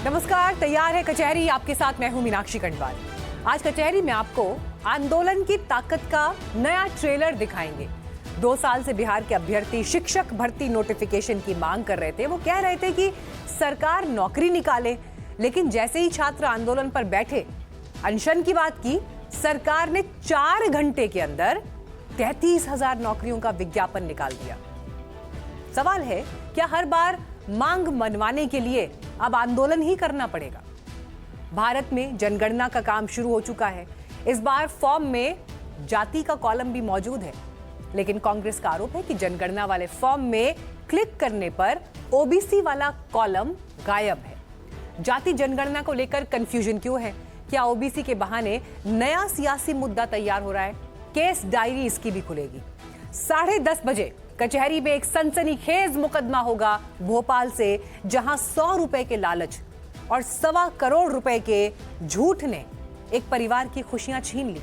नमस्कार, तैयार है कचहरी। आपके साथ मैं हूं मीनाक्षी खंडवाल। आज कचहरी में आपको आंदोलन की ताकत का नया ट्रेलर दिखाएंगे। 2 साल से बिहार के अभ्यर्थी शिक्षक भर्ती नोटिफिकेशन की मांग कर रहे थे। वो कह रहे थे कि सरकार नौकरी निकाले, लेकिन जैसे ही छात्र आंदोलन पर बैठे, अनशन की बात की, सरकार ने 4 घंटे के अंदर 33,000 नौकरियों का विज्ञापन निकाल दिया। सवाल है, क्या हर बार मांग मनवाने के लिए अब आंदोलन ही करना पड़ेगा? भारत में जनगणना का काम शुरू हो चुका है। इस बार फॉर्म में जाति का कॉलम भी मौजूद है, लेकिन कांग्रेस का आरोप है कि जनगणना वाले फॉर्म में क्लिक करने पर ओबीसी वाला कॉलम गायब है। जाति जनगणना को लेकर कंफ्यूजन क्यों है? क्या ओबीसी के बहाने नया सियासी मुद्दा तैयार हो रहा है? केस डायरी इसकी भी खुलेगी। 10:30 बजे कचहरी में एक सनसनीखेज मुकदमा होगा भोपाल से, जहां 100 रुपए के लालच और 1.25 करोड़ रुपए के झूठ ने एक परिवार की खुशियां छीन ली।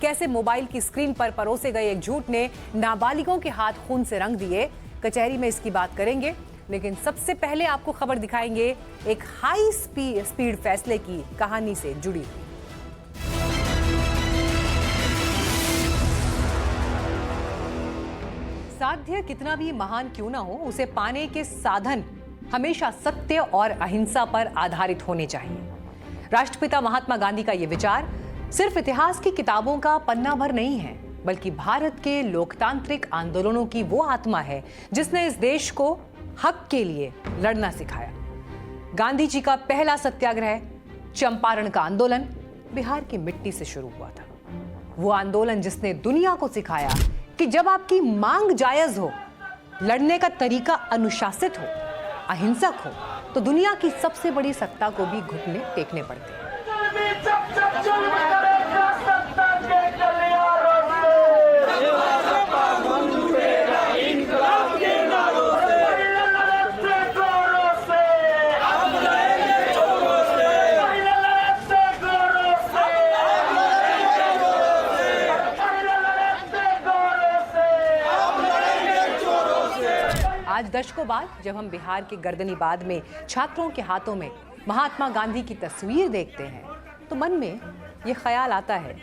कैसे मोबाइल की स्क्रीन पर परोसे गए एक झूठ ने नाबालिगों के हाथ खून से रंग दिए, कचहरी में इसकी बात करेंगे। लेकिन सबसे पहले आपको खबर दिखाएंगे एक हाई स्पीड फैसले की कहानी से जुड़ी। साध्य कितना भी महान क्यों ना हो, उसे पाने के साधन हमेशा सत्य और अहिंसा पर आधारित होने चाहिए। राष्ट्रपिता महात्मा गांधी का यह विचार सिर्फ इतिहास की किताबों का पन्ना भर नहीं है, बल्कि भारत के लोकतांत्रिक आंदोलनों की वो आत्मा है जिसने इस देश को हक के लिए लड़ना सिखाया। गांधी जी का पहला सत्याग्रह, चंपारण का आंदोलन, बिहार की मिट्टी से शुरू हुआ था। वो आंदोलन जिसने दुनिया को सिखाया कि जब आपकी मांग जायज हो, लड़ने का तरीका अनुशासित हो, अहिंसक हो, तो दुनिया की सबसे बड़ी सत्ता को भी घुटने टेकने पड़ते हैं। आज दशकों बाद जब हम बिहार के गर्दनीबाद में छात्रों के हाथों में महात्मा गांधी की तस्वीर देखते हैं, तो मन में ये ख्याल आता है,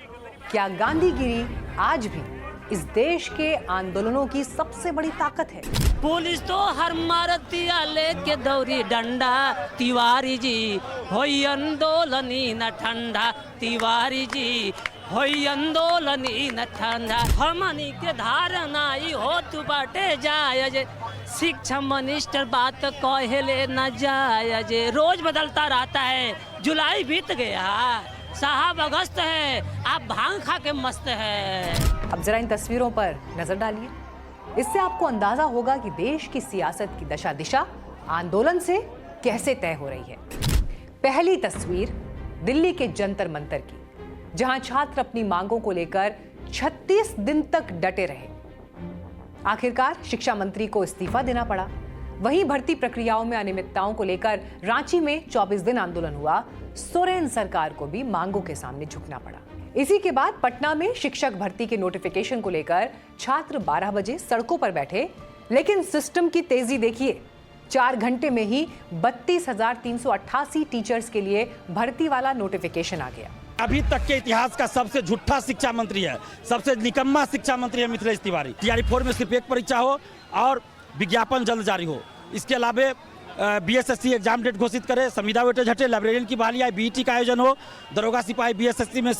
क्या गांधीगिरी आज भी इस देश के आंदोलनों की सबसे बड़ी ताकत है? पुलिस तो हर मारतिया लेके दौरी डंडा, तिवारी जी होई आंदोलनी न ठंडा, तिवारी जी होई आंदोलनी न ठंडा। हमनी के धारणा ई होत बाटे जायज, शिक्षा मिनिस्टर बात कहले न जायज। रोज बदलता रहता है, जुलाई बीत गया, साहब अगस्त है, आप भांग खा के मस्त है। अब जरा इन तस्वीरों पर नजर डालिए। इससे आपको अंदाजा होगा कि देश की सियासत की दशा दिशा आंदोलन से कैसे तय हो रही है। पहली तस्वीर दिल्ली के जंतर मंतर की, जहां छात्र अपनी मांगों को लेकर 36 दिन तक डटे रहे। आखिरकार शिक्षा मंत्री को इस्तीफा देना पड़ा। वहीं भर्ती प्रक्रियाओं में अनियमितताओं को लेकर रांची में 24 दिन आंदोलन हुआ। सोरेन सरकार को भी मांगों के सामने झुकना पड़ा। इसी के बाद पटना में शिक्षक भर्ती के नोटिफिकेशन को लेकर छात्र 12 बजे सड़कों पर बैठे, लेकिन सिस्टम की तेजी देखिए। 4 घंटे में ही 32,388 टीचर्स के लिए भर्ती वाला नोटिफिकेशन आ गया। अभी तक के इतिहास का सबसे झूठा शिक्षा मंत्री है, सबसे निकम्मा शिक्षा मंत्री है मिथिलेश तिवारी। टीआरई 4 में सिर्फ एक परीक्षा हो और विज्ञापन जल्द जारी हो। इसके अलावा बीएसएससी एग्जाम डेट घोषित करे, संविदा वेटेज हटे, लाइब्रेरियन की बहाली आए, बीईटी का आयोजन हो, दरोगा सिपाही बीएसएससी में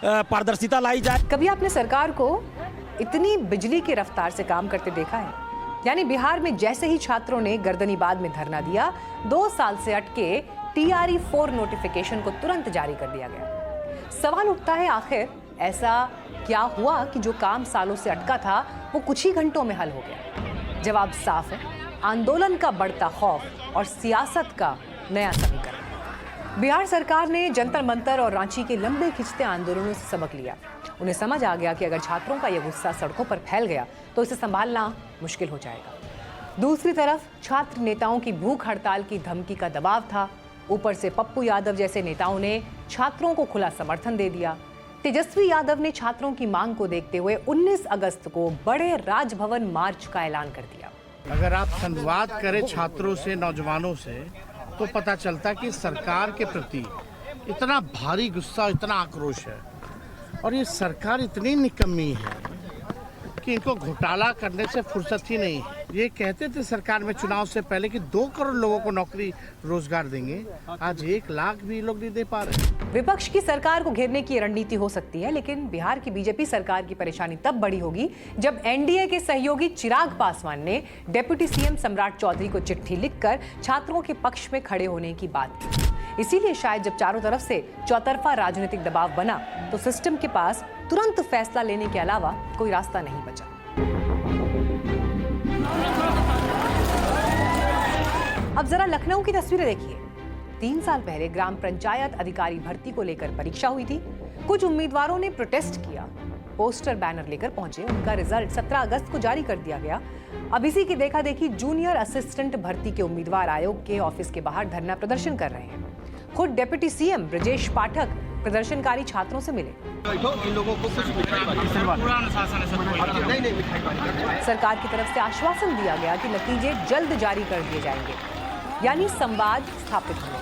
पारदर्शिता लाई जाए। कभी आपने सरकार को इतनी बिजली की रफ्तार से काम करते देखा है? यानी बिहार में जैसे ही छात्रों ने गर्दनीबाद में धरना दिया, 2 साल से अटके टीआरई 4 नोटिफिकेशन को तुरंत जारी कर दिया गया। सवाल उठता है, आखिर ऐसा क्या हुआ कि जो काम सालों से अटका था वो कुछ ही घंटों में हल हो गया? जवाब साफ है, आंदोलन का बढ़ता खौफ और सियासत का नया समीकरण। बिहार सरकार ने जंतर मंतर और रांची के लंबे खिंचते आंदोलनों से सबक लिया। उन्हें समझ आ गया कि अगर छात्रों का यह गुस्सा सड़कों पर फैल गया तो इसे संभालना मुश्किल हो जाएगा। दूसरी तरफ छात्र नेताओं की भूख हड़ताल की धमकी का दबाव था। ऊपर से पप्पू यादव जैसे नेताओं ने छात्रों को खुला समर्थन दे दिया। तेजस्वी यादव ने छात्रों की मांग को देखते हुए 19 अगस्त को बड़े राजभवन मार्च का ऐलान कर दिया। अगर आप संवाद करें छात्रों से, नौजवानों से, तो पता चलता कि सरकार के प्रति इतना भारी गुस्सा, इतना आक्रोश है और ये सरकार इतनी निकम्मी है कि इनको घोटाला करने से फुर्सत ही नहीं है। ये कहते थे सरकार में चुनाव से पहले कि 2 करोड़ लोगों को नौकरी रोजगार देंगे, आज 1 लाख भी लोग नहीं दे पा रहे। विपक्ष की सरकार को घेरने की रणनीति हो सकती है, लेकिन बिहार की बीजेपी सरकार की परेशानी तब बड़ी होगी जब एनडीए के सहयोगी चिराग पासवान ने डिप्टी सीएम सम्राट चौधरी को चिट्ठी लिखकर छात्रों के पक्ष में खड़े होने की बात की। इसीलिए शायद जब चारों तरफ से चौतरफा राजनीतिक दबाव बना तो सिस्टम के पास तुरंत फैसला लेने के अलावा कोई रास्ता नहीं बचा। अब जरा लखनऊ की तस्वीरें देखिए। 3 साल पहले ग्राम पंचायत अधिकारी भर्ती को लेकर परीक्षा हुई थी। कुछ उम्मीदवारों ने प्रोटेस्ट किया, पोस्टर बैनर लेकर पहुंचे। उनका रिजल्ट 17 अगस्त को जारी कर दिया गया। अब इसी की देखा देखी जूनियर असिस्टेंट भर्ती के उम्मीदवार आयोग के ऑफिस के बाहर धरना प्रदर्शन कर रहे हैं। खुद डिप्टी सीएम ब्रजेश पाठक प्रदर्शनकारी छात्रों से मिले। सरकार की तरफ से आश्वासन दिया गया कि नतीजे जल्द जारी कर दिए जाएंगे, यानी संवाद स्थापित होगा।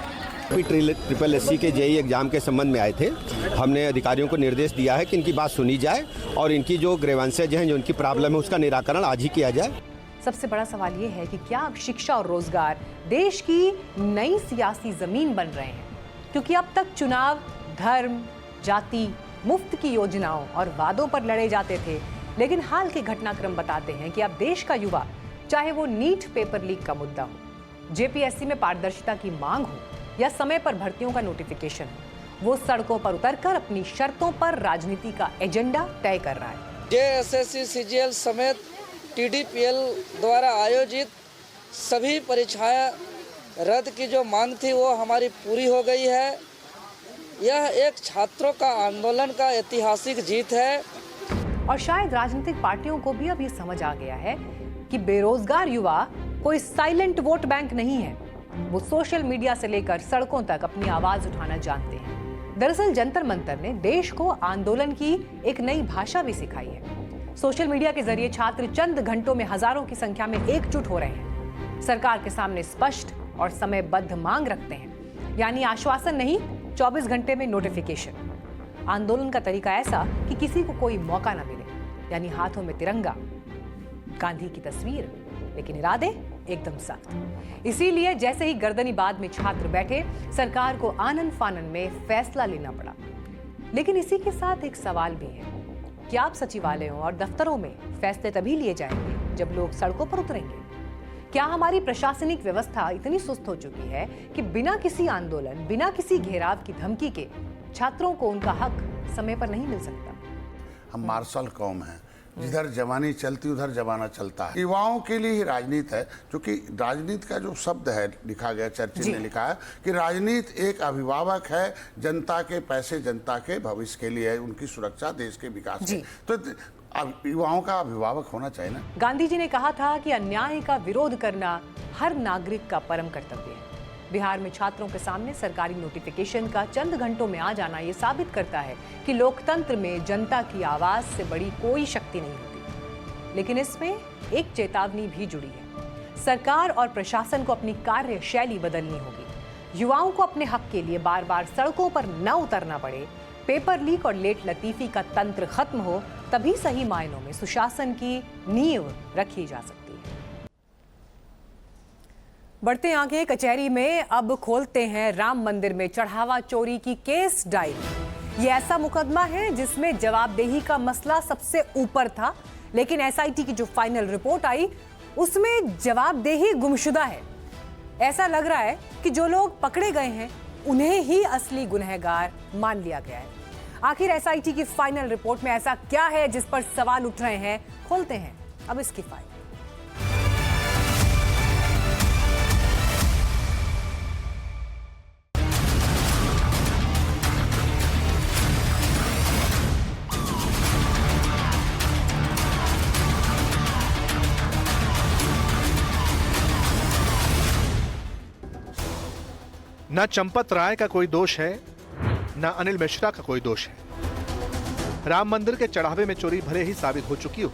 ट्रिपल एससी के जेईई एग्जाम के संबंध में आए थे। हमने अधिकारियों को निर्देश दिया है कि इनकी बात सुनी जाए और इनकी जो ग्रीवेंसेज हैं, जो इनकी प्रॉब्लम है, उसका निराकरण आज ही किया जाए। सबसे बड़ा सवाल ये है कि क्या अब शिक्षा और रोजगार देश की नई सियासी जमीन बन रहे हैं? क्योंकि अब तक चुनाव धर्म, जाति, मुफ्त की योजनाओं और वादों पर लड़े जाते थे, लेकिन हाल के घटनाक्रम बताते हैं कि अब देश का युवा, चाहे वो नीट पेपर लीक का मुद्दा हो, जेपीएससी में पारदर्शिता की मांग हो या समय पर भर्तियों का नोटिफिकेशन हो, वो सड़कों पर उतरकर अपनी शर्तों पर राजनीति का एजेंडा तय कर रहा है। जेएसएससी, सीजीएल समेत टीडीपीएल द्वारा आयोजित सभी परीक्षाएं रद्द की जो मांग थी वो हमारी पूरी हो गई है। यह एक छात्रों का आंदोलन का ऐतिहासिक जीत है। और शायद राजनीतिक पार्टियों को भी अब ये समझ आ गया है कि बेरोजगार युवा कोई साइलेंट वोट बैंक नहीं है। वो सोशल मीडिया से लेकर सड़कों तक अपनी आवाज उठाना जानते हैं। दरअसल जंतर मंतर ने देश को आंदोलन की एक नई भाषा भी सिखाई है। सोशल मीडिया के जरिए छात्र चंद घंटों में हजारों की संख्या में एकजुट हो रहे हैं। सरकार के सामने स्पष्ट और समयबद्ध मांग रखते हैं, यानी आश्वासन नहीं, 24 घंटे में नोटिफिकेशन। आंदोलन का तरीका ऐसा कि किसी को कोई मौका ना मिले, यानी हाथों में तिरंगा, गांधी की तस्वीर, लेकिन इरादे एकदम सख्त। इसीलिए जैसे ही गर्दनीबाद में छात्र बैठे, सरकार को आनन फानन में फैसला लेना पड़ा। लेकिन इसी के साथ एक सवाल भी है कि आप सचिवालयों और दफ्तरों में फैसले तभी लिए जाएंगे जब लोग सड़कों पर उतरेंगे। क्या हमारी प्रशासनिक व्यवस्था इतनी सुस्त हो चुकी है कि बिना किसी आंदोलन, बिना किसी घेराव की धमकी के छात्रों को उनका हक समय पर नहीं मिल सकता? हम मार्शल कौम हैं, जिधर जवानी चलती उधर जमाना चलता है। युवाओं के लिए ही राजनीति है, क्योंकि राजनीति का जो शब्द है लिखा गया, चर्चिल ने लिखा है कि राजनीति एक अभिभावक है, जनता के पैसे जनता के भविष्य के लिए है, उनकी सुरक्षा देश के विकास के। तो युवाओं का अभिभावक होना चाहिए ना। गांधी जी ने कहा था कि अन्याय का विरोध करना हर नागरिक का परम कर्तव्य है। बिहार में छात्रों के सामने सरकारी नोटिफिकेशन का चंद घंटों में आ जाना ये साबित करता है कि लोकतंत्र में जनता की आवाज से बड़ी कोई शक्ति नहीं होती। लेकिन इसमें एक चेतावनी भी जुड़ी है। सरकार और प्रशासन को अपनी कार्यशैली बदलनी होगी। युवाओं को अपने हक के लिए बार बार सड़कों पर न उतरना पड़े, पेपर लीक और लेट लतीफी का तंत्र खत्म हो, तभी सही मायनों में सुशासन की नींव रखी जा सकती है। बढ़ते आगे कचहरी में अब खोलते हैं राम मंदिर में चढ़ावा चोरी की केस डायरी। ये ऐसा मुकदमा है जिसमें जवाबदेही का मसला सबसे ऊपर था, लेकिन एसआईटी की जो फाइनल रिपोर्ट आई उसमें जवाबदेही गुमशुदा है। ऐसा लग रहा है कि जो लोग पकड़े गए हैं उन्हें ही असली गुनहगार मान लिया गया है। आखिर एसआईटी की फाइनल रिपोर्ट में ऐसा क्या है जिस पर सवाल उठ रहे हैं? खोलते हैं अब इसकी फाइल। न चंपत राय का कोई दोष है, न अनिल मिश्रा का कोई दोष है। राम मंदिर के चढ़ावे में चोरी भले ही साबित हो चुकी हो,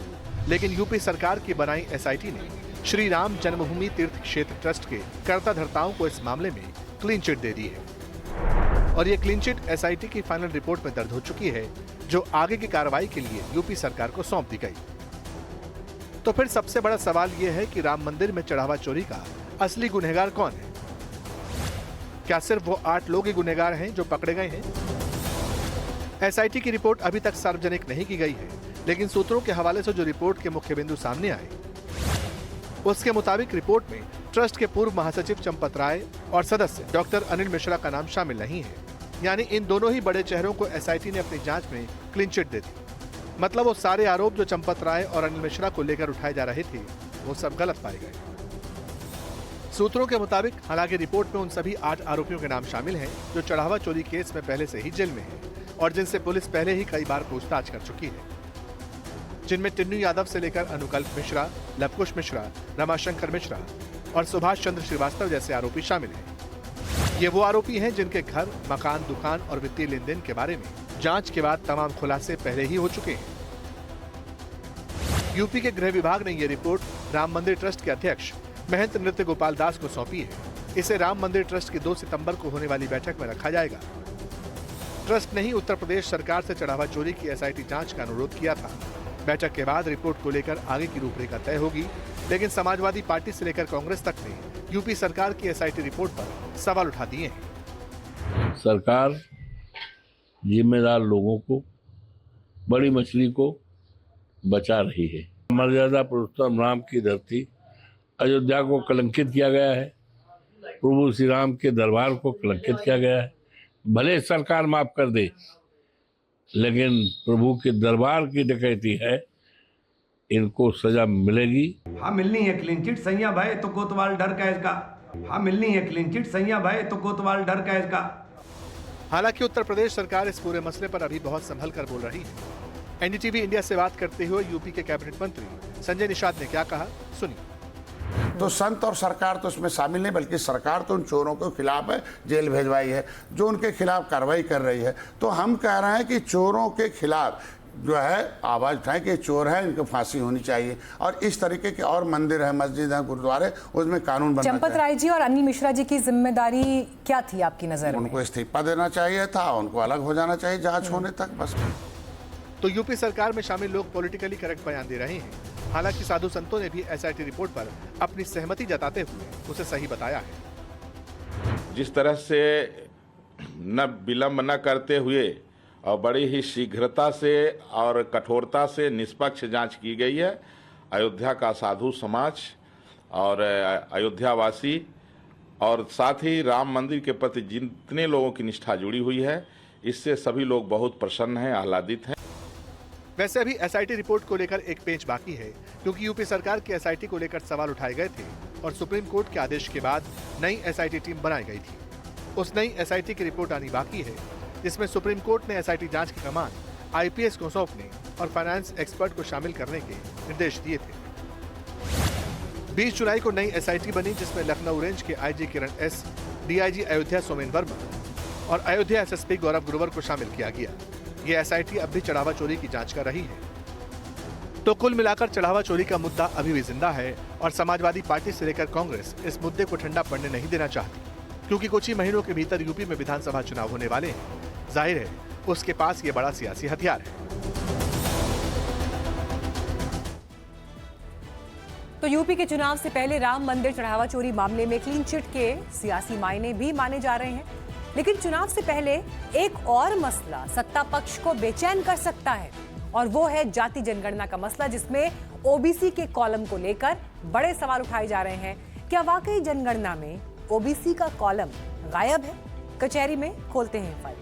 लेकिन यूपी सरकार की बनाई एसआईटी ने श्री राम जन्मभूमि तीर्थ क्षेत्र ट्रस्ट के कर्ता धर्ताओं को इस मामले में क्लीन चिट दे दी है और ये क्लीन चिट एसआईटी की फाइनल रिपोर्ट में दर्ज हो चुकी है, जो आगे की कार्रवाई के लिए यूपी सरकार को सौंप दी गई। तो फिर सबसे बड़ा सवाल यह है कि राम मंदिर में चढ़ावा चोरी का असली गुनहगार कौन है? क्या सिर्फ वो 8 लोग ही गुनहगार हैं जो पकड़े गए हैं? एसआईटी की रिपोर्ट अभी तक सार्वजनिक नहीं की गई है, लेकिन सूत्रों के हवाले से जो रिपोर्ट के मुख्य बिंदु सामने आए, उसके मुताबिक रिपोर्ट में ट्रस्ट के पूर्व महासचिव चंपत राय और सदस्य डॉक्टर अनिल मिश्रा का नाम शामिल नहीं है। यानी इन दोनों ही बड़े चेहरों को एसआईटी ने अपनी जांच में क्लीन चिट दे दी। मतलब वो सारे आरोप जो चंपत राय और अनिल मिश्रा को लेकर उठाए जा रहे थे, वो सब गलत पाए गए। सूत्रों के मुताबिक हालांकि रिपोर्ट में उन सभी 8 आरोपियों के नाम शामिल हैं जो चढ़ावा चोरी केस में पहले से ही जेल में हैं और जिनसे पुलिस पहले ही कई बार पूछताछ कर चुकी है, जिनमें टिन्नू यादव से लेकर अनुकल्प मिश्रा, लवकुश मिश्रा, रमाशंकर मिश्रा और सुभाष चंद्र श्रीवास्तव जैसे आरोपी शामिल हैं। ये वो आरोपी हैं जिनके घर, मकान, दुकान और वित्तीय लेन देन के बारे में जांच के बाद तमाम खुलासे पहले ही हो चुके हैं। यूपी के गृह विभाग ने ये रिपोर्ट राम मंदिर ट्रस्ट के अध्यक्ष महंत नृत्य गोपाल दास को सौंपी है। इसे राम मंदिर ट्रस्ट की 2 सितंबर को होने वाली बैठक में रखा जाएगा। ट्रस्ट ने ही उत्तर प्रदेश सरकार से चढ़ावा चोरी की एसआईटी जांच का अनुरोध किया था। बैठक के बाद रिपोर्ट को लेकर आगे की रूपरेखा तय होगी, लेकिन समाजवादी पार्टी से लेकर कांग्रेस तक ने यूपी सरकार की एसआईटी रिपोर्ट पर सवाल उठा दिए हैं। सरकार जिम्मेदार लोगों को, बड़ी मछली को बचा रही है। मर्यादा पुरुषोत्तम राम की धरती अयोध्या को कलंकित किया गया है, प्रभु श्री राम के दरबार को कलंकित किया गया है। भले सरकार माफ कर दे, लेकिन प्रभु के दरबार की डकैती है, इनको सजा मिलेगी। हाँ मिलनी है क्लीन चिट, सैया भाई तो कोतवाल डर का इसका। हाँ मिलनी है क्लीन चिट, सैया भाई तो कोतवाल डर का इसका। हालांकि उत्तर प्रदेश सरकार इस पूरे मसले पर अभी बहुत संभल कर बोल रही है। एनडीटीवी इंडिया से बात करते हुए यूपी के कैबिनेट मंत्री संजय निषाद ने क्या कहा, सुनिए। तो संत और सरकार तो इसमें शामिल नहीं, बल्कि सरकार तो उन चोरों के खिलाफ है, जेल भेजवाई है, जो उनके खिलाफ कार्रवाई कर रही है। तो हम कह रहे हैं कि चोरों के खिलाफ जो है आवाज उठाएं कि चोर है, इनको फांसी होनी चाहिए। और इस तरीके के और मंदिर है, मस्जिद है, गुरुद्वारे, उसमें कानून बनना चाहिए। चंपत राय जी और अनिल मिश्रा जी की जिम्मेदारी क्या थी आपकी नजर में? उनको इस्तीफा देना चाहिए था, उनको अलग हो जाना चाहिए जांच होने तक, बस। तो यूपी सरकार में शामिल लोग पॉलिटिकली करेक्ट बयान दे रहे हैं। हालांकि साधु संतों ने भी एसआईटी रिपोर्ट पर अपनी सहमति जताते हुए उसे सही बताया है। जिस तरह से न विलंब न करते हुए और बड़ी ही शीघ्रता से और कठोरता से निष्पक्ष जांच की गई है, अयोध्या का साधु समाज और अयोध्यावासी और साथ ही राम मंदिर के प्रति जितने लोगों की निष्ठा जुड़ी हुई है, इससे सभी लोग बहुत प्रसन्न हैं, आह्लादित हैं। वैसे अभी एसआईटी रिपोर्ट को लेकर एक पेच बाकी है, क्योंकि यूपी सरकार की एसआईटी को लेकर सवाल उठाए गए थे और सुप्रीम कोर्ट के आदेश के बाद नई एसआईटी टीम बनाई गई थी। उस नई एसआईटी की रिपोर्ट आनी बाकी है, जिसमें सुप्रीम कोर्ट ने एसआईटी जांच की कमान आईपीएस को सौंपने और फाइनेंस एक्सपर्ट को शामिल करने के निर्देश दिए थे। 20 जुलाई को नई एसआईटी बनी, जिसमें लखनऊ रेंज के आईजी किरण एस, डीआईजी अयोध्या सोमेन वर्मा और अयोध्या एसएसपी गौरव गुरुवर को शामिल किया गया। ये एसआईटी अब भी चढ़ावा चोरी की जांच कर रही है। तो कुल मिलाकर चढ़ावा चोरी का मुद्दा अभी भी जिंदा है और समाजवादी पार्टी से लेकर कांग्रेस इस मुद्दे को ठंडा पड़ने नहीं देना चाहती, क्योंकि कुछ ही महीनों के भीतर यूपी में विधानसभा चुनाव होने वाले हैं। जाहिर है उसके पास ये बड़ा सियासी हथियार है। तो यूपी के चुनाव से पहले राम मंदिर चढ़ावा चोरी मामले में क्लीन चिट के सियासी मायने भी माने जा रहे हैं, लेकिन चुनाव से पहले एक और मसला सत्ता पक्ष को बेचैन कर सकता है, और वो है जाति जनगणना का मसला, जिसमें ओबीसी के कॉलम को लेकर बड़े सवाल उठाए जा रहे हैं। क्या वाकई जनगणना में ओबीसी का कॉलम गायब है? कचहरी में खोलते हैं फाइल।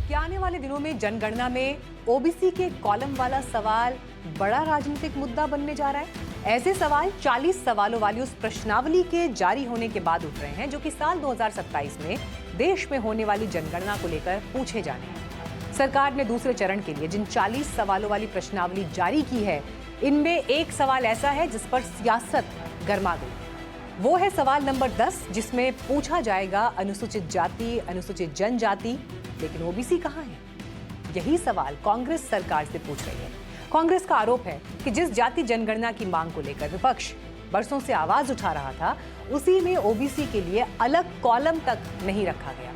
क्या आने वाले दिनों में जनगणना में ओबीसी के कॉलम वाला सवाल बड़ा राजनीतिक मुद्दा बनने जा रहा है? ऐसे सवाल 40 सवालों वाली उस प्रश्नावली के जारी होने के बाद उठ रहे हैं, जो कि साल 2027 में देश में होने वाली जनगणना को लेकर पूछे जाने हैं। सरकार ने दूसरे चरण के लिए जिन 40 सवालों वाली प्रश्नावली जारी की है, इनमें एक सवाल ऐसा है जिस पर सियासत गर्मा गई। वो है सवाल नंबर 10, जिसमें पूछा जाएगा अनुसूचित जाति, अनुसूचित जनजाति, लेकिन ओबीसी कहाँ है? यही सवाल कांग्रेस सरकार से पूछ रही है। कांग्रेस का आरोप है कि जिस जाति जनगणना की मांग को लेकर विपक्ष बरसों से आवाज उठा रहा था, उसी में ओबीसी के लिए अलग कॉलम तक नहीं रखा गया।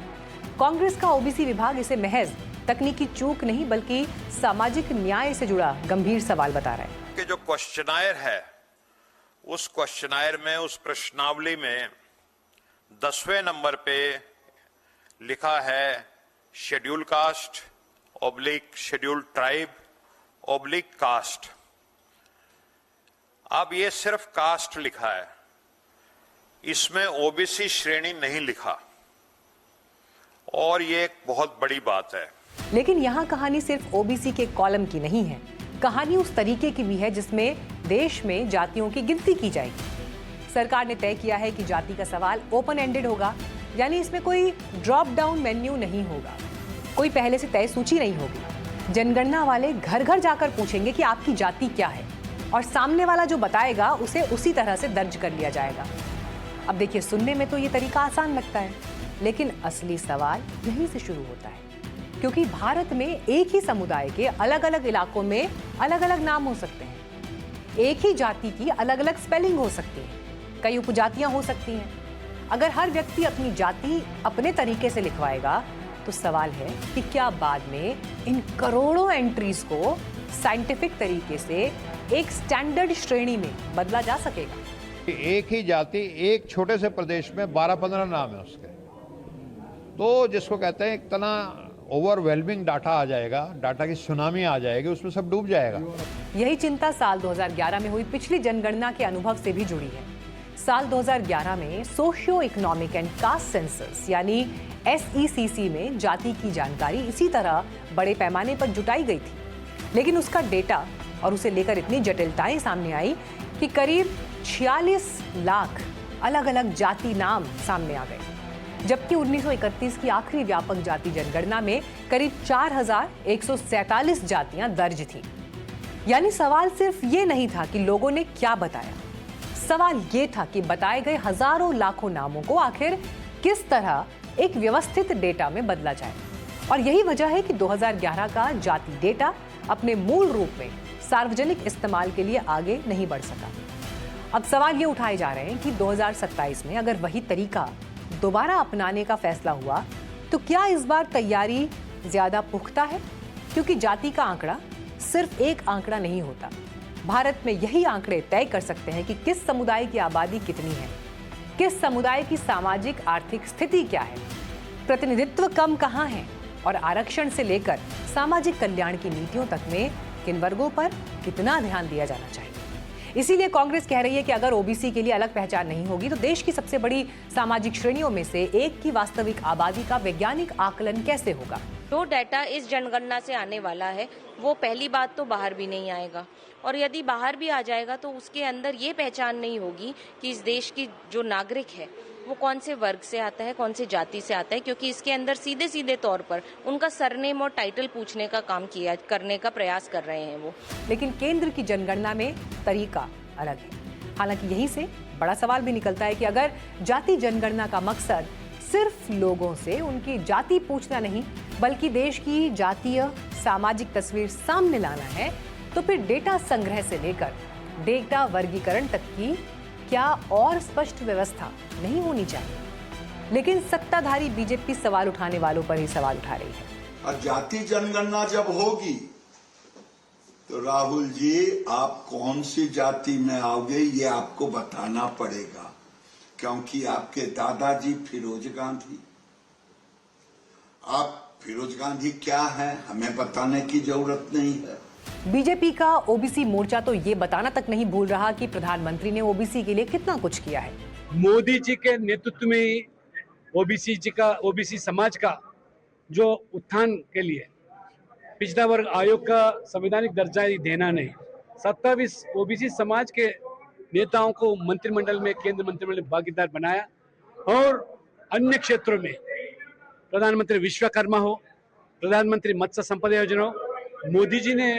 कांग्रेस का ओबीसी विभाग इसे महज तकनीकी चूक नहीं बल्कि सामाजिक न्याय से जुड़ा गंभीर सवाल बता रहा है। कि जो क्वेश्चनायर है, उस क्वेश्चनायर में, उस प्रश्नावली में 10वें नंबर पे लिखा है schedule caste / schedule tribe / caste. अब ये सिर्फ कास्ट लिखा है, इसमें ओबीसी श्रेणी नहीं लिखा, और ये एक बहुत बड़ी बात है। लेकिन यहाँ कहानी सिर्फ ओबीसी के कॉलम की नहीं है, कहानी उस तरीके की भी है जिसमें देश में जातियों की गिनती की जाएगी। सरकार ने तय किया है कि जाति का सवाल ओपन एंडेड होगा, यानी इसमें कोई ड्रॉप डाउन मेन्यू नहीं होगा, कोई पहले से तय सूची नहीं होगी। जनगणना वाले घर घर जाकर पूछेंगे कि आपकी जाति क्या है, और सामने वाला जो बताएगा उसे उसी तरह से दर्ज कर लिया जाएगा। अब देखिए, सुनने में तो ये तरीका आसान लगता है, लेकिन असली सवाल यहीं से शुरू होता है, क्योंकि भारत में एक ही समुदाय के अलग अलग इलाकों में अलग अलग नाम हो सकते हैं, एक ही जाति की अलग अलग स्पेलिंग हो सकती है, कई उपजातियां हो सकती हैं। अगर हर व्यक्ति अपनी जाति अपने तरीके से लिखवाएगा तो सवाल है कि क्या बाद में इन करोड़ों एंट्रीज को साइंटिफिक तरीके से एक स्टैंडर्ड श्रेणी में बदला जा सकेगा। एक ही जाति एक छोटे से प्रदेश में 12-15 नाम है उसके, तो जिसको कहते हैं इतना ओवरवेलमिंग डाटा आ जाएगा, डाटा की सुनामी आ जाएगी, उसमें सब डूब जाएगा। यही चिंता साल 2011 में हुई पिछली जनगणना के अनुभव से भी जुड़ी है। साल 2011 में socio economic and caste census यानी SECC में जाति की जानकारी इसी तरह बड़े पैमाने पर जुटाई गई थी, लेकिन उसका डेटा और उसे लेकर इतनी जटिलताएं सामने आई कि करीब 46 लाख अलग अलग जाति नाम सामने आ गए, जबकि 1931 की आखिरी व्यापक जाति जनगणना में करीब 4147 जातियां दर्ज थीं। यानी सवाल सिर्फ ये नहीं था कि लोगों ने क्या बताया, सवाल ये था कि बताए गए हजारों लाखों नामों को आखिर किस तरह एक व्यवस्थित डेटा में बदला जाए। और यही वजह है कि 2011 का जाति डेटा अपने मूल रूप में सार्वजनिक इस्तेमाल के लिए आगे नहीं बढ़ सका। अब सवाल ये उठाए जा रहे हैं कि 2027 में अगर वही तरीका दोबारा अपनाने का फैसला हुआ तो क्या इस बार तैयारी ज्यादा पुख्ता है? क्योंकि जाति का आंकड़ा सिर्फ एक आंकड़ा नहीं होता। भारत में यही आंकड़े तय कर सकते हैं कि किस समुदाय की आबादी कितनी है, किस समुदाय की सामाजिक आर्थिक स्थिति क्या है, प्रतिनिधित्व कम कहाँ है, और आरक्षण से लेकर सामाजिक कल्याण की नीतियों तक में किन वर्गों पर कितना ध्यान दिया जाना चाहिए। इसीलिए कांग्रेस कह रही है कि अगर ओबीसी के लिए अलग पहचान नहीं होगी तो देश की सबसे बड़ी सामाजिक श्रेणियों में से एक की वास्तविक आबादी का वैज्ञानिक आकलन कैसे होगा। जो डाटा इस जनगणना से आने वाला है वो पहली बात तो बाहर भी नहीं आएगा, और यदि बाहर भी आ जाएगा तो उसके अंदर ये पहचान नहीं होगी कि इस देश की जो नागरिक है वो कौन से वर्ग से आता है, कौन से जाति से आता है, क्योंकि इसके अंदर सीधे सीधे तौर पर उनका सरनेम और टाइटल पूछने का काम करने का प्रयास कर रहे हैं वो। लेकिन केंद्र की जनगणना में तरीका अलग है। हालांकि यहीं से बड़ा सवाल भी निकलता है कि अगर जाति जनगणना का मकसद सिर्फ लोगों से उनकी जाति पूछना नहीं बल्कि देश की जातीय सामाजिक तस्वीर सामने लाना है, तो फिर डेटा संग्रह से लेकर डेटा वर्गीकरण तक की क्या और स्पष्ट व्यवस्था नहीं होनी चाहिए। लेकिन सत्ताधारी बीजेपी सवाल उठाने वालों पर ही सवाल उठा रही है। और जाति जनगणना जब होगी तो राहुल जी आप कौन सी जाति में आओगे ये आपको बताना पड़ेगा, क्योंकि आपके दादाजी फिरोज गांधी, आप फिरोज गांधी क्या है हमें बताने की जरूरत नहीं है। बीजेपी का ओबीसी मोर्चा तो ये बताना तक नहीं भूल रहा कि प्रधानमंत्री ने ओबीसी के लिए कितना कुछ किया है। मोदी जी के नेतृत्व में ओबीसी समाज का जो उत्थान के लिए पिछड़ा वर्ग आयोग का संवैधानिक दर्जा देना नहीं, 27 ओबीसी समाज के नेताओं को मंत्रिमंडल में, केंद्र मंत्रिमंडल भागीदार बनाया, और अन्य क्षेत्रों में प्रधानमंत्री विश्वकर्मा हो, प्रधानमंत्री मत्स्य संपदा योजना हो, मोदी जी ने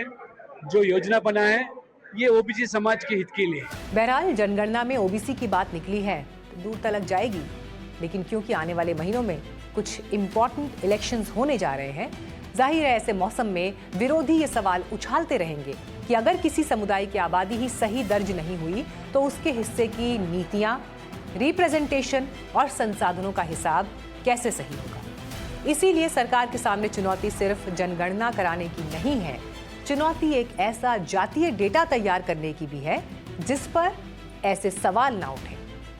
जो योजना बनाया है ये ओबीसी समाज के हित के लिए। बहरहाल जनगणना में ओबीसी की बात निकली है तो दूर तलक जाएगी, लेकिन क्योंकि आने वाले महीनों में कुछ इम्पोर्टेंट इलेक्शंस होने जा रहे हैं, जाहिर है ऐसे मौसम में विरोधी ये सवाल उछालते रहेंगे कि अगर किसी समुदाय की आबादी ही सही दर्ज नहीं हुई तो उसके हिस्से की नीतियां, रिप्रेजेंटेशन और संसाधनों का हिसाब कैसे सही होगा। इसीलिए सरकार के सामने चुनौती सिर्फ जनगणना कराने की नहीं है, चुनौती एक ऐसा जातीय डेटा तैयार करने की भी है जिस पर ऐसे सवाल ना उठे,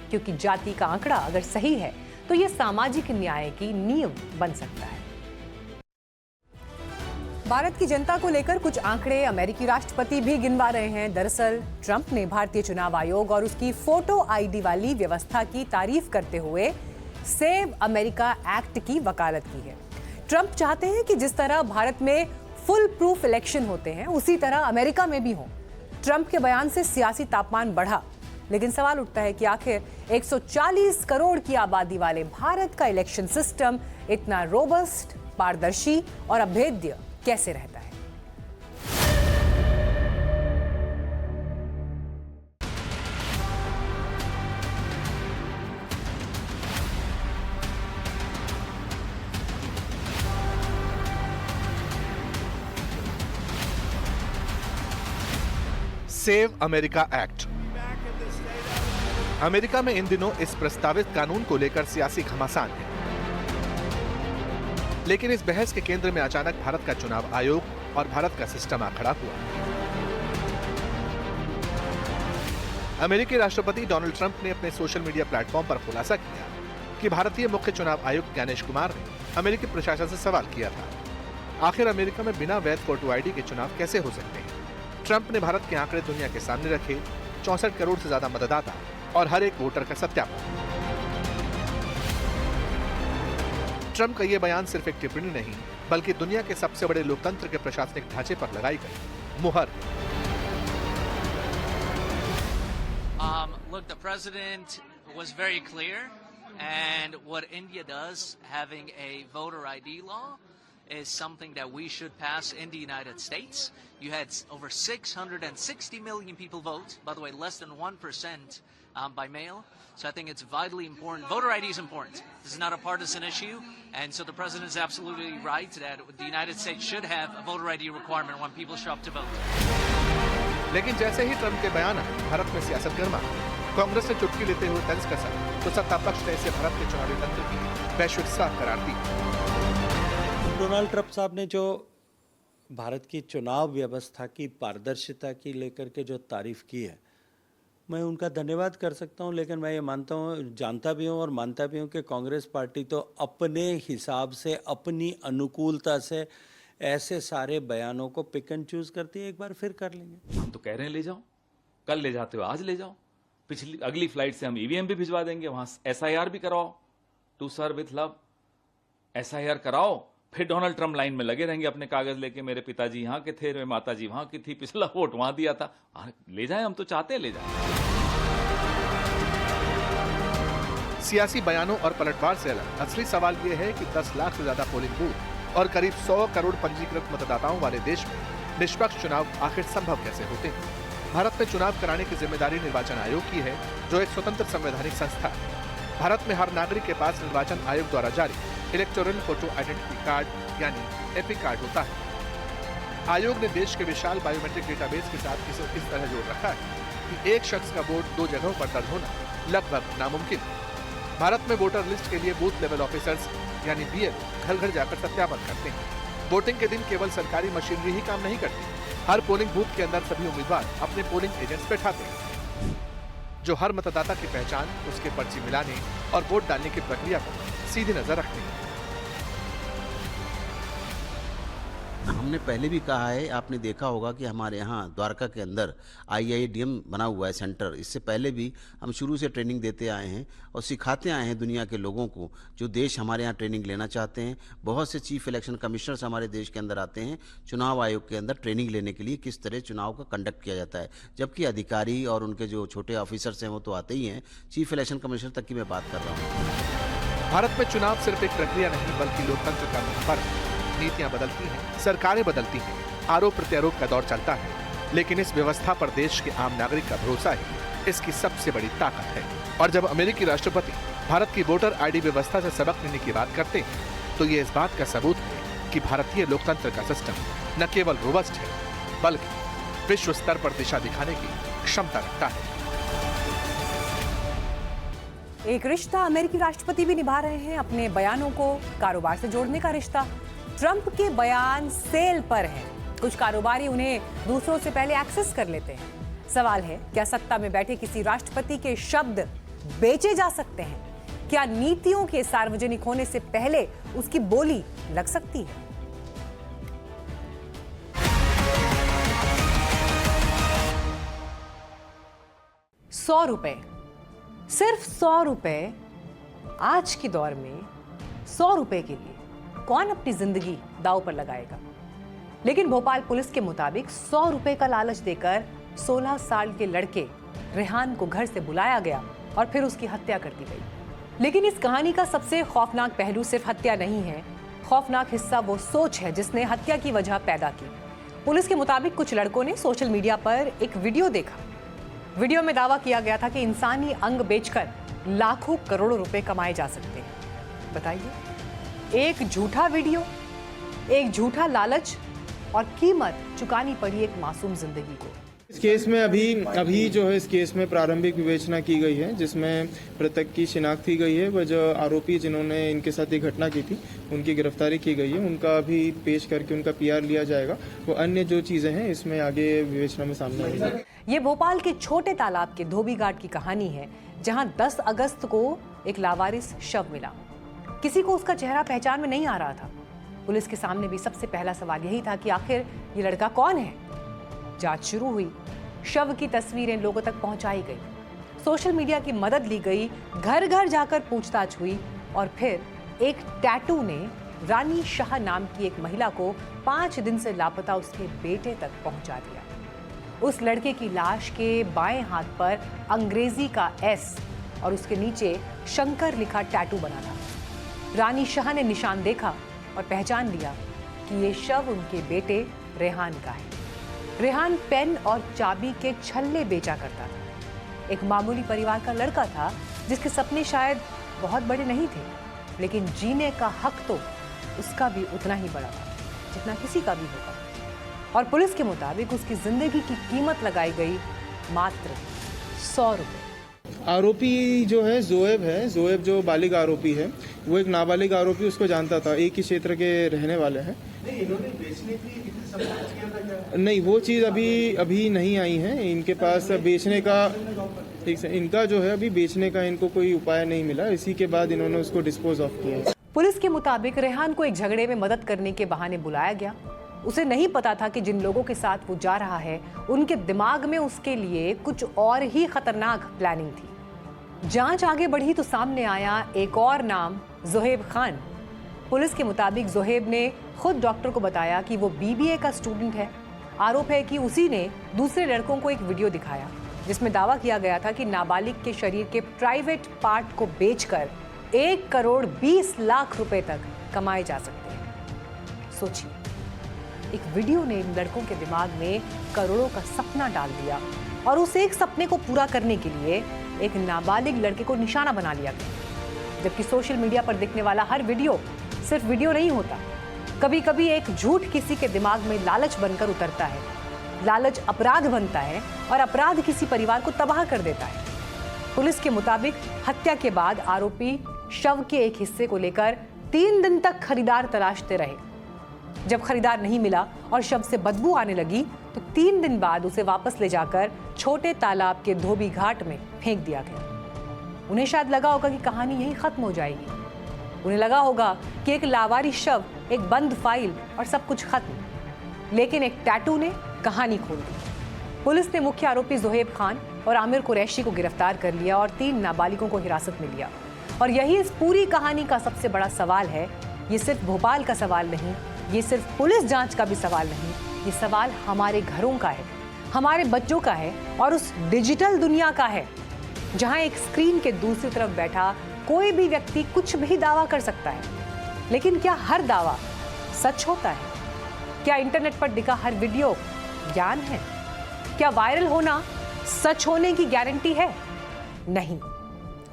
क्योंकि जाति का आंकड़ा अगर सही है तो यह सामाजिक न्याय की नींव बन सकता है। भारत की जनता को लेकर कुछ आंकड़े अमेरिकी राष्ट्रपति भी गिनवा रहे हैं। दरअसल ट्रंप ने भारतीय चुनाव आयोग और उसकी फोटो आईडी वाली व्यवस्था की तारीफ करते हुए सेव अमेरिका एक्ट की वकालत की है। ट्रंप चाहते हैं कि जिस तरह भारत में फुल प्रूफ इलेक्शन होते हैं उसी तरह अमेरिका में भी हो। ट्रंप के बयान से सियासी तापमान बढ़ा, लेकिन सवाल उठता है कि आखिर 140 करोड़ की आबादी वाले भारत का इलेक्शन सिस्टम इतना रोबस्ट, पारदर्शी और अभेद्य कैसे रहता है। Save America act. अमेरिका में इन दिनों इस प्रस्तावित कानून को लेकर सियासी घमासान है, लेकिन इस बहस के केंद्र में अचानक भारत का चुनाव आयोग और भारत का सिस्टम आ खड़ा हुआ। अमेरिकी राष्ट्रपति डोनाल्ड ट्रंप ने अपने सोशल मीडिया प्लेटफॉर्म पर खुलासा किया कि भारतीय मुख्य चुनाव आयुक्त ज्ञानेश कुमार ने अमेरिकी प्रशासन से सवाल किया था, आखिर अमेरिका में बिना वैध फोटो आईडी के चुनाव कैसे हो सकते हैं। ट्रंप ने भारत के आंकड़े दुनिया के सामने रखे, 64 करोड़ से ज्यादा मतदाता और हर एक वोटर का सत्यापन। ट्रंप का यह बयान सिर्फ एक टिप्पणी नहीं, बल्कि दुनिया के सबसे बड़े लोकतंत्र के प्रशासनिक ढांचे पर लगाई गई मुहर। Look, the president was very clear, and what India does, having a voter ID law, is something that we should pass in the United States. You had over 660 million people vote, by the way, less than 1% by mail. So I think it's vitally important. Voter ID is important. This is not a partisan issue. And so the president is absolutely right that the United States should have a voter ID requirement when people show up to vote. लेकिन जैसे ही Trump के बयान आए, भारत में सियासत गर्मा। कांग्रेस ने चुटकी लेते हुए तंज कसा तो सत्ता पक्ष ने इसे भारत के चुनावी तंत्र की वैश्विक साख करार दी। डोनाल्ड ट्रंप साहब ने जो भारत की चुनाव व्यवस्था की पारदर्शिता की लेकर के जो तारीफ की है, मैं उनका धन्यवाद कर सकता हूं, लेकिन मैं ये मानता हूं, जानता भी हूं और मानता भी हूं कि कांग्रेस पार्टी तो अपने हिसाब से, अपनी अनुकूलता से ऐसे सारे बयानों को पिक एंड चूज करती है। एक बार फिर कर लेंगे। हम तो कह रहे हैं ले जाओ, कल ले जाते हो आज ले जाओ, अगली फ्लाइट से हम ईवीएम भी भिजवा देंगे, वहां एसआईआर भी कराओ, to serve with love, SIR कराओ। फिर डोनाल्ड ट्रंप लाइन में लगे रहेंगे अपने कागज लेके, मेरे पिताजी यहाँ के थे, मेरे माताजी वहां की थी, पिछला वोट वहां दिया था। ले जाए, हम तो चाहते हैं ले जाए। सियासी बयानों और पलटवार से अलग असली सवाल यह है कि 10 लाख से ज्यादा पोलिंग बूथ और करीब 100 करोड़ पंजीकृत मतदाताओं वाले देश में निष्पक्ष चुनाव आखिर संभव कैसे होते हैं। भारत में चुनाव कराने की जिम्मेदारी निर्वाचन आयोग की है, जो एक स्वतंत्र संवैधानिक संस्था है। भारत में हर नागरिक के पास निर्वाचन आयोग द्वारा जारी इलेक्टोरल फोटो आइडेंटिटी कार्ड यानी एपी कार्ड होता है। आयोग ने देश के विशाल बायोमेट्रिक डेटाबेस के साथ इसे इस तरह जोड़ रखा है कि एक शख्स का वोट 2 जगहों पर दर्ज होना लगभग नामुमकिन है। भारत में वोटर लिस्ट के लिए बूथ लेवल ऑफिसर्स यानी बीएलओ घर घर जाकर सत्यापन करते हैं। वोटिंग के दिन केवल सरकारी मशीनरी ही काम नहीं करती, हर पोलिंग बूथ के अंदर सभी उम्मीदवार अपने पोलिंग एजेंट्स बैठाते हैं, जो हर मतदाता की पहचान, उसके पर्ची मिलाने और वोट डालने की प्रक्रिया पर सीधी नजर रखते हैं। हमने पहले भी कहा है, आपने देखा होगा कि हमारे यहाँ द्वारका के अंदर IIDM बना हुआ है सेंटर। इससे पहले भी हम शुरू से ट्रेनिंग देते आए हैं और सिखाते आए हैं दुनिया के लोगों को जो देश हमारे यहाँ ट्रेनिंग लेना चाहते हैं। बहुत से चीफ इलेक्शन कमिश्नर्स हमारे देश के अंदर आते हैं चुनाव आयोग के अंदर ट्रेनिंग लेने के लिए, किस तरह चुनाव का कंडक्ट किया जाता है। जबकि अधिकारी और उनके जो छोटे ऑफिसर्स हैं वो तो आते ही हैं, चीफ इलेक्शन कमिश्नर तक की मैं बात कर रहा हूँ। भारत में चुनाव सिर्फ एक प्रक्रिया नहीं बल्कि लोकतंत्र का महत्व है। नीतियां बदलती हैं, सरकारें बदलती हैं, आरोप प्रत्यारोप का दौर चलता है, लेकिन इस व्यवस्था पर देश के आम नागरिक का भरोसा ही इसकी सबसे बड़ी ताकत है। और जब अमेरिकी राष्ट्रपति भारत की वोटर आईडी व्यवस्था से सबक लेने की बात करते हैं, तो ये इस बात का सबूत है कि भारतीय लोकतंत्र का सिस्टम न केवल रोबस्ट है बल्कि विश्व स्तर पर दिशा दिखाने की क्षमता रखता है। एक रिश्ता अमेरिकी राष्ट्रपति भी निभा रहे हैं, अपने बयानों को कारोबार से जोड़ने का रिश्ता। ट्रंप के बयान सेल पर हैं। कुछ कारोबारी उन्हें दूसरों से पहले एक्सेस कर लेते हैं। सवाल है, क्या सत्ता में बैठे किसी राष्ट्रपति के शब्द बेचे जा सकते हैं? क्या नीतियों के सार्वजनिक होने से पहले उसकी बोली लग सकती है? ₹100, सिर्फ ₹100। आज के दौर में ₹100 के लिए कौन अपनी जिंदगी दांव पर लगाएगा? लेकिन भोपाल पुलिस के मुताबिक ₹100 का लालच देकर 16 साल के लड़के रेहान को घर से बुलाया गया और फिर उसकी हत्या कर दी गई। लेकिन इस कहानी का सबसे खौफनाक पहलू सिर्फ हत्या नहीं है। खौफनाक हिस्सा वो सोच है जिसने हत्या की वजह पैदा की। पुलिस के मुताबिक कुछ लड़कों ने सोशल मीडिया पर एक वीडियो देखा। वीडियो में दावा किया गया था कि इंसानी अंग बेचकर लाखों करोड़ों रुपए कमाए जा सकते हैं। बताइए, एक झूठा वीडियो, एक झूठा लालच और कीमत चुकानी पड़ी एक मासूम जिंदगी को। इस केस में अभी जो है इस केस में प्रारंभिक विवेचना की गई है, जिसमें मृतक की शिनाख्त की गई है। वह जो आरोपी जिन्होंने इनके साथ ये घटना की थी उनकी गिरफ्तारी की गई है। उनका अभी पेश करके उनका PR लिया जाएगा। वो अन्य जो चीजें हैं इसमें आगे विवेचना में सामने आएंगी। ये भोपाल के छोटे तालाब के धोबी घाट की कहानी है, जहां 10 अगस्त को एक लावारिस शव मिला। किसी को उसका चेहरा पहचान में नहीं आ रहा था। पुलिस के सामने भी सबसे पहला सवाल यही था कि आखिर ये लड़का कौन है। जांच शुरू हुई, शव की तस्वीरें लोगों तक पहुंचाई गई, सोशल मीडिया की मदद ली गई, घर घर जाकर पूछताछ हुई और फिर एक टैटू ने रानी शाह नाम की एक महिला को 5 दिन से लापता उसके बेटे तक पहुंचा दिया। उस लड़के की लाश के बाएं हाथ पर अंग्रेजी का S और उसके नीचे शंकर लिखा टैटू बना था। रानी शाह ने निशान देखा और पहचान लिया कि ये शव उनके बेटे रेहान का है। रेहान पेन और चाबी के छल्ले बेचा करता था। एक मामूली परिवार का लड़का था जिसके सपने शायद बहुत बड़े नहीं थे, लेकिन जीने का हक तो उसका भी उतना ही बड़ा था जितना किसी का भी होगा। और पुलिस के मुताबिक उसकी जिंदगी की कीमत लगाई गई मात्र ₹100। आरोपी जो है जोएब जो बालिग आरोपी है, वो एक नाबालिग आरोपी उसको जानता था। एक ही क्षेत्र के रहने वाले हैं। नहीं, वो चीज़ अभी नहीं आई है इनके पास बेचने का। इनका जो है अभी बेचने का इनको कोई उपाय नहीं मिला, इसी के बाद इन्होंने उसको डिस्पोज ऑफ किया। पुलिस के मुताबिक रेहान को एक झगड़े में मदद करने के बहाने बुलाया गया। उसे नहीं पता था कि जिन लोगों के साथ वो जा रहा है उनके दिमाग में उसके लिए कुछ और ही खतरनाक प्लानिंग थी। जांच आगे बढ़ी तो सामने आया एक और नाम, जोहेब खान। पुलिस के मुताबिक जोहेब ने खुद डॉक्टर को बताया कि वो BBA का स्टूडेंट है। आरोप है कि उसी ने दूसरे लड़कों को एक वीडियो दिखाया जिसमें दावा किया गया था कि नाबालिग के शरीर के प्राइवेट पार्ट को बेचकर 1 करोड़ 20 लाख रुपए तक कमाए जा सकते हैं। सोचिए, एक वीडियो ने इन लड़कों के दिमाग में करोड़ों का सपना डाल दिया और उस एक सपने को पूरा करने के लिए एक नाबालिग लड़के को निशाना बना लिया गया। जबकि सोशल मीडिया पर दिखने वाला हर वीडियो सिर्फ वीडियो नहीं होता। कभी कभी एक झूठ किसी के दिमाग में लालच बनकर उतरता है, लालच अपराध बनता है और अपराध किसी परिवार को तबाह कर देता है। पुलिस के मुताबिक हत्या के बाद आरोपी शव के एक हिस्से को लेकर 3 दिन तक खरीदार तलाशते रहे। जब खरीदार नहीं मिला और शव से बदबू आने लगी तो 3 दिन बाद उसे वापस ले जाकर छोटे तालाब के धोबी घाट में फेंक दिया गया। उन्हें शायद लगा होगा कि कहानी यहीं खत्म हो जाएगी। उन्हें लगा होगा कि एक लावारिस शव, एक बंद फाइल और सब कुछ खत्म। लेकिन एक टैटू ने कहानी खोल दी। पुलिस ने मुख्य आरोपी जोहेब खान और आमिर कुरैशी को गिरफ्तार कर लिया और 3 नाबालिगों को हिरासत में लिया। और यही इस पूरी कहानी का सबसे बड़ा सवाल है। ये सिर्फ भोपाल का सवाल नहीं, ये सिर्फ पुलिस जांच का भी सवाल नहीं, ये सवाल हमारे घरों का है, हमारे बच्चों का है और उस डिजिटल दुनिया का है जहां एक स्क्रीन के दूसरी तरफ बैठा कोई भी व्यक्ति कुछ भी दावा कर सकता है। लेकिन क्या हर दावा सच होता है? क्या इंटरनेट पर दिखा हर वीडियो ज्ञान है? क्या वायरल होना सच होने की गारंटी है? नहीं।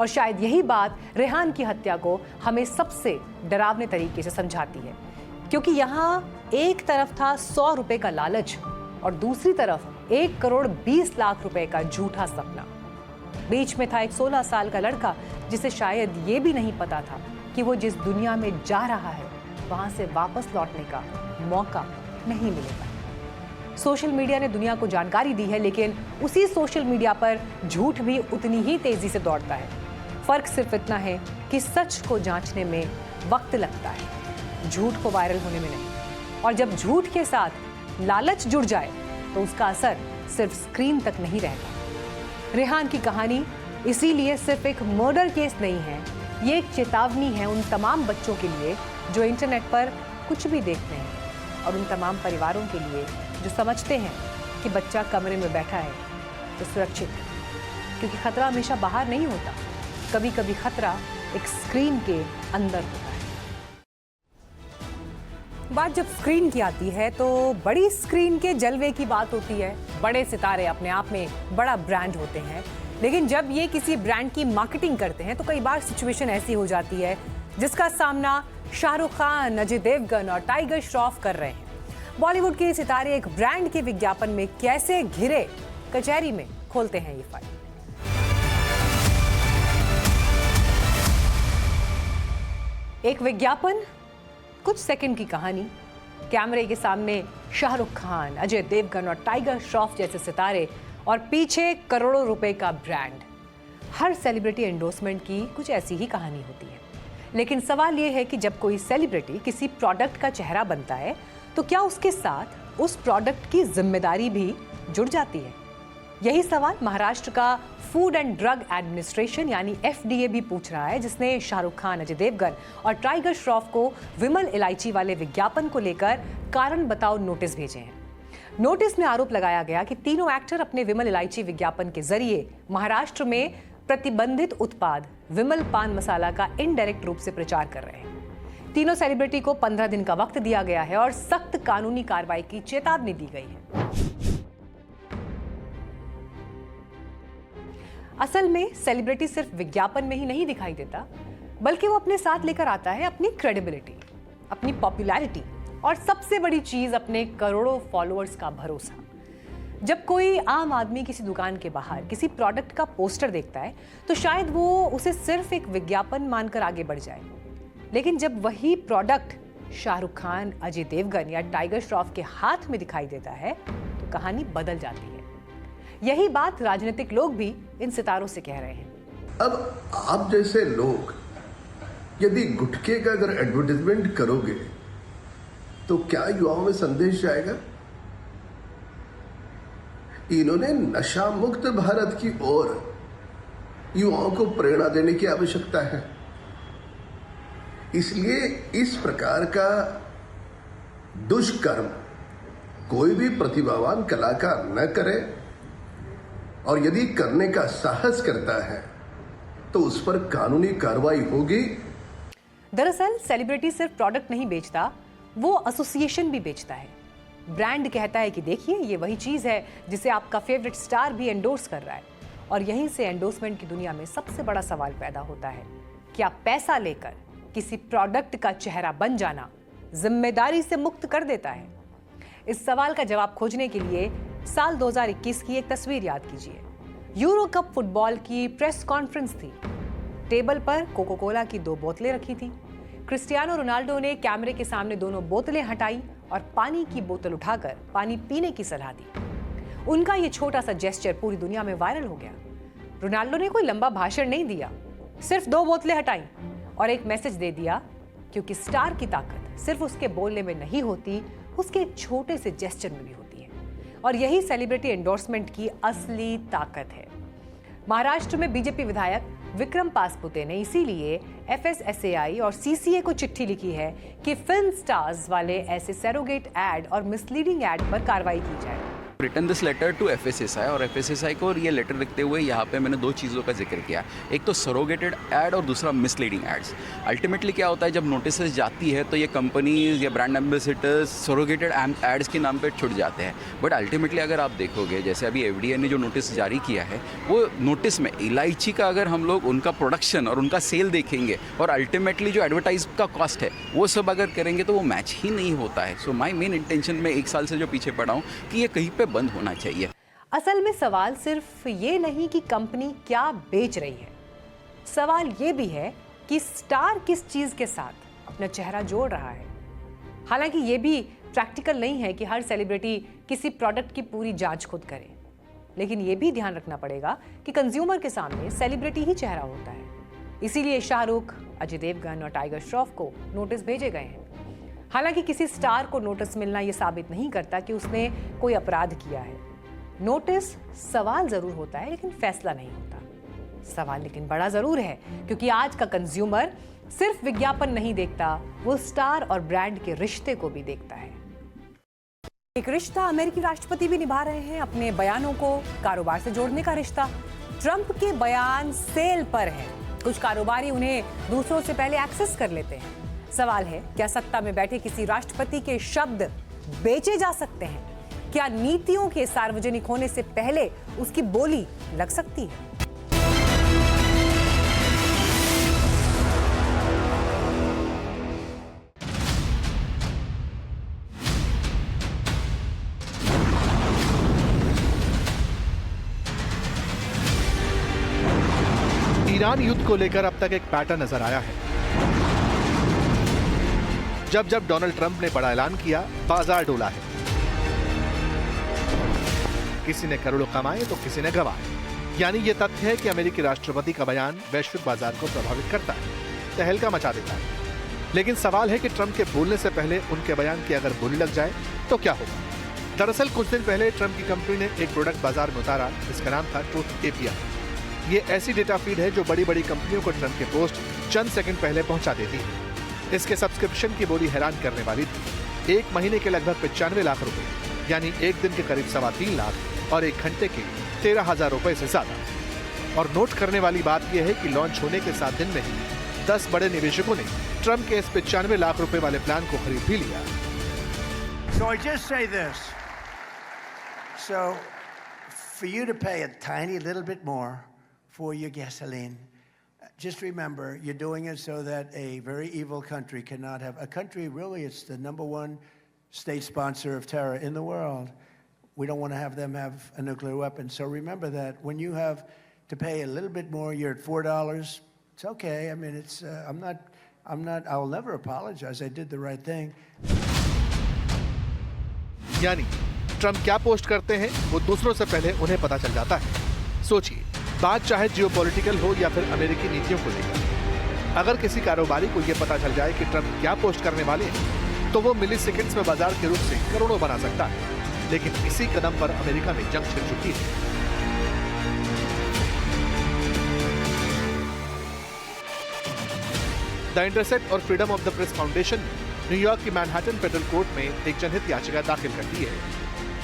और शायद यही बात रेहान की हत्या को हमें सबसे डरावने तरीके से समझाती है। क्योंकि यहाँ एक तरफ था 100 रुपए का लालच और दूसरी तरफ 1 करोड़ 20 लाख रुपए का झूठा सपना। बीच में था एक 16 साल का लड़का जिसे शायद ये भी नहीं पता था कि वो जिस दुनिया में जा रहा है वहां से वापस लौटने का मौका नहीं मिलेगा। सोशल मीडिया ने दुनिया को जानकारी दी है, लेकिन उसी सोशल मीडिया पर झूठ भी उतनी ही तेजी से दौड़ता है। फर्क सिर्फ इतना है कि सच को जांचने में वक्त लगता है, झूठ को वायरल होने में नहीं। और जब झूठ के साथ लालच जुड़ जाए तो उसका असर सिर्फ स्क्रीन तक नहीं रहता। रेहान की कहानी इसीलिए सिर्फ एक मर्डर केस नहीं है, ये एक चेतावनी है उन तमाम बच्चों के लिए जो इंटरनेट पर कुछ भी देखते हैं, और उन तमाम परिवारों के लिए जो समझते हैं कि बच्चा कमरे में बैठा है तो सुरक्षित है, क्योंकि खतरा हमेशा बाहर नहीं होता, कभी कभी खतरा एक स्क्रीन के अंदर होता है। बात जब स्क्रीन की आती है तो बड़ी स्क्रीन के जलवे की बात होती है। बड़े सितारे अपने आप में बड़ा ब्रांड होते हैं, लेकिन जब ये किसी ब्रांड की मार्केटिंग करते हैं तो कई बार सिचुएशन ऐसी हो जाती है जिसका सामना शाहरुख खान, अजय देवगन और टाइगर श्रॉफ कर रहे हैं। बॉलीवुड के सितारे एक ब्रांड के विज्ञापन में कैसे घिरे, कचहरी में खोलते हैं ये फाइल। एक विज्ञापन, कुछ सेकंड की कहानी, कैमरे के सामने शाहरुख खान, अजय देवगन और टाइगर श्रॉफ जैसे सितारे और पीछे करोड़ों रुपए का ब्रांड। हर सेलिब्रिटी एंडोर्समेंट की कुछ ऐसी ही कहानी होती है, लेकिन सवाल यह है कि जब कोई सेलिब्रिटी किसी प्रोडक्ट का चेहरा बनता है तो क्या उसके साथ उस प्रोडक्ट की जिम्मेदारी भी जुड़ जाती है? यही सवाल महाराष्ट्र का फूड एंड ड्रग एडमिनिस्ट्रेशन यानी FDA भी पूछ रहा है, जिसने शाहरुख खान, अजय देवगन और टाइगर श्रॉफ को विमल इलायची वाले विज्ञापन को लेकर कारण बताओ नोटिस भेजे हैं। नोटिस में आरोप लगाया गया कि तीनों एक्टर अपने विमल इलायची विज्ञापन के जरिए महाराष्ट्र में प्रतिबंधित उत्पाद विमल पान मसाला का इनडायरेक्ट रूप से प्रचार कर रहे हैं। तीनों सेलिब्रिटी को 15 दिन का वक्त दिया गया है और सख्त कानूनी कार्रवाई की चेतावनी दी गई है। असल में सेलिब्रिटी सिर्फ विज्ञापन में ही नहीं दिखाई देता, बल्कि वो अपने साथ लेकर आता है अपनी क्रेडिबिलिटी, अपनी पॉपुलैरिटी और सबसे बड़ी चीज अपने करोड़ों फॉलोअर्स का भरोसा। जब कोई आम आदमी किसी दुकान के बाहर किसी प्रोडक्ट का पोस्टर देखता है तो शायद वो उसे सिर्फ एक विज्ञापन मानकर आगे बढ़ जाए, लेकिन जब वही प्रोडक्ट शाहरुख खान, अजय देवगन या टाइगर श्रॉफ के हाथ में दिखाई देता है तो कहानी बदल जाती है। यही बात राजनीतिक लोग भी इन सितारों से कह रहे हैं। अब आप जैसे लोग यदि गुटखे का अगर एडवर्टाइजमेंट करोगे तो क्या युवाओं में संदेश जाएगा? इन्होंने नशा मुक्त भारत की ओर युवाओं को प्रेरणा देने की आवश्यकता है। इसलिए इस प्रकार का दुष्कर्म कोई भी प्रतिभावान कलाकार न करे, और यदि करने का साहस करता है तो उस पर कानूनी कार्रवाई होगी। दरअसल सेलिब्रिटी सिर्फ प्रोडक्ट नहीं बेचता, वो एसोसिएशन भी बेचता है। ब्रांड कहता है कि देखिए ये वही चीज है जिसे आपका फेवरेट स्टार भी एंडोर्स कर रहा है, और यहीं से एंडोर्समेंट की दुनिया में सबसे बड़ा सवाल पैदा होता है, क्या पैसा लेकर किसी प्रोडक्ट का चेहरा बन जाना जिम्मेदारी से मुक्त कर देता है? इस सवाल का जवाब खोजने के लिए साल 2021 की एक तस्वीर याद कीजिए। यूरो कप फुटबॉल की प्रेस कॉन्फ्रेंस थी। टेबल पर कोको कोला की 2 बोतलें रखी थी। क्रिस्टियानो रोनाल्डो ने कैमरे के सामने दोनों बोतलें हटाई और पानी की बोतल उठाकर पानी पीने की सलाह दी। उनका ये छोटा सा जेस्चर पूरी दुनिया में वायरल हो गया। रोनाल्डो ने कोई लंबा भाषण नहीं दिया, सिर्फ 2 बोतलें हटाई और एक मैसेज दे दिया, क्योंकि स्टार की ताकत सिर्फ उसके बोलने में नहीं होती, उसके एक छोटे से जेस्चर में भी होती है। और यही सेलिब्रिटी एंडोर्समेंट की असली ताकत है। महाराष्ट्र में बीजेपी विधायक विक्रम पासपुते ने इसीलिए FSSAI और CCA को चिट्ठी लिखी है कि फिल्म स्टार्स वाले ऐसे सैरोगेट एड और मिसलीडिंग एड पर कार्रवाई की जाए। Return this letter to FSSAI और FSSAI को ये लेटर लिखते हुए यहाँ पे मैंने दो चीज़ों का जिक्र किया, एक तो सरोगेटेड ऐड और दूसरा मिसलीडिंग एड्स। अल्टीमेटली क्या होता है, जब नोटिसेस जाती है तो ये कंपनीज या ब्रांड एम्बेसडर्स सरोगेटेड एड्स के नाम पे छुट जाते हैं। बट अल्टीमेटली अगर आप देखोगे, जैसे अभी FDA ने जो नोटिस जारी किया है, वो नोटिस में इलायची का अगर हम लोग उनका प्रोडक्शन और उनका सेल देखेंगे और अल्टीमेटली जो एडवर्टाइज का कॉस्ट है वो सब अगर करेंगे तो वो मैच ही नहीं होता है। सो माई मेन इंटेंशन में 1 साल से जो पीछे पड़ा हूँ कि ये कहीं पे बंद होना चाहिए। असल में सवाल सिर्फ ये नहीं कि कंपनी क्या बेच रही है, सवाल ये भी है कि स्टार किस चीज के साथ अपना चेहरा जोड़ रहा है। हालांकि ये भी प्रैक्टिकल नहीं है कि हर सेलिब्रिटी किसी प्रोडक्ट की पूरी जांच खुद करे, लेकिन ये भी ध्यान रखना पड़ेगा कि कंज्यूमर के सामने सेलिब्रिटी ही चेहरा होता है। इसीलिए शाहरुख, अजय देवगन और टाइगर श्रॉफ को नोटिस भेजे गए हैं। हालांकि किसी स्टार को नोटिस मिलना यह साबित नहीं करता कि उसने कोई अपराध किया है। नोटिस सवाल जरूर होता है लेकिन फैसला नहीं होता। सवाल लेकिन बड़ा जरूर है, क्योंकि आज का कंज्यूमर सिर्फ विज्ञापन नहीं देखता, वो स्टार और ब्रांड के रिश्ते को भी देखता है। एक रिश्ता अमेरिकी राष्ट्रपति भी निभा रहे हैं, अपने बयानों को कारोबार से जोड़ने का रिश्ता। ट्रंप के बयान सेल पर है, कुछ कारोबारी उन्हें दूसरों से पहले एक्सेस कर लेते हैं। सवाल है, क्या सत्ता में बैठे किसी राष्ट्रपति के शब्द बेचे जा सकते हैं? क्या नीतियों के सार्वजनिक होने से पहले उसकी बोली लग सकती है? ईरान युद्ध को लेकर अब तक एक पैटर्न नजर आया है। जब जब डोनाल्ड ट्रंप ने बड़ा ऐलान किया, बाजार डोला है। किसी ने करोड़ों कमाए तो किसी ने गंवाए। यानी ये तथ्य है कि अमेरिकी राष्ट्रपति का बयान वैश्विक बाजार को प्रभावित करता है, तहलका मचा देता है। लेकिन सवाल है कि ट्रंप के बोलने से पहले उनके बयान की अगर बोली लग जाए तो क्या होगा? दरअसल कुछ दिन पहले ट्रंप की कंपनी ने एक प्रोडक्ट बाजार में उतारा, जिसका नाम था ट्रूथ API। ये ऐसी डेटा फीड है जो बड़ी बड़ी कंपनियों को ट्रंप के पोस्ट चंद सेकंड पहले पहुंचा देती है। इसके सब्सक्रिप्शन की बोली हैरान करने वाली थी। 1 महीने के लगभग 95 लाख रुपए, यानी एक दिन के करीब 3.25 लाख और 1 घंटे के 13,000 रुपए से ज्यादा। और नोट करने वाली बात यह है कि लॉन्च होने के 7 दिन में ही 10 बड़े निवेशकों ने ट्रंप के इस 95 लाख रुपए वाले प्लान को खरीद भी लिया। So I just say this. So for you to pay a tiny little bit more for your gasoline, just remember, you're doing it so that a very evil country cannot have a country. Really, it's the #1 state sponsor of terror in the world. We don't want to have them have a nuclear weapon. So remember that when you have to pay a little bit more, you're at $4. It's okay. I mean, it's. I'm not. I'll never apologize. I did the right thing. यानी Trump क्या post करते हैं वो दूसरों से पहले उन्हें पता चल जाता है। सोचिए, बात चाहे जियोपॉलिटिकल हो या फिर अमेरिकी नीतियों को लेकर, अगर किसी कारोबारी को यह पता चल जाए कि ट्रंप क्या पोस्ट करने वाले हैं, तो वो मिली सेकेंड्स में बाजार के रूप से करोड़ों बना सकता है। लेकिन इसी कदम पर अमेरिका में जंग छिड़ चुकी है। द इंटरसेप्ट और freedom of the press foundation ने न्यूयॉर्क की मैनहट्टन फेडरल कोर्ट में एक जनहित याचिका दाखिल कर दी है।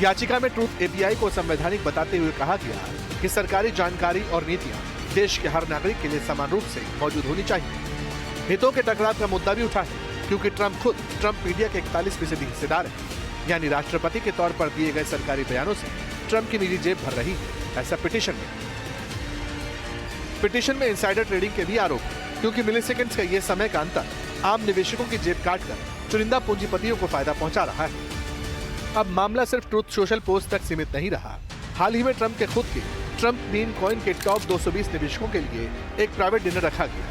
याचिका में ट्रूथ API को संवैधानिक बताते हुए कहा गया कि सरकारी जानकारी और नीतियां देश के हर नागरिक के लिए समान रूप से मौजूद होनी चाहिए। हितों के टकराव का मुद्दा भी उठा है, क्योंकि ट्रंप मीडिया के 41% हिस्सेदार है। यानी राष्ट्रपति के तौर पर दिए गए सरकारी बयानों से ट्रंप की निजी जेब भर रही है, ऐसा पिटीशन में इंसाइडर ट्रेडिंग के भी आरोप, क्योंकि मिलीसेकंड्स का ये समय का अंतर आम निवेशकों की जेब काटकर चुनिंदा पूंजीपतियों को फायदा पहुंचा रहा है। अब मामला सिर्फ ट्रूथ सोशल पोस्ट तक सीमित नहीं रहा। हाल ही में ट्रंप के खुद के ट्रंप मीम कॉइन के टॉप 220 निवेशकों के लिए एक प्राइवेट डिनर रखा गया।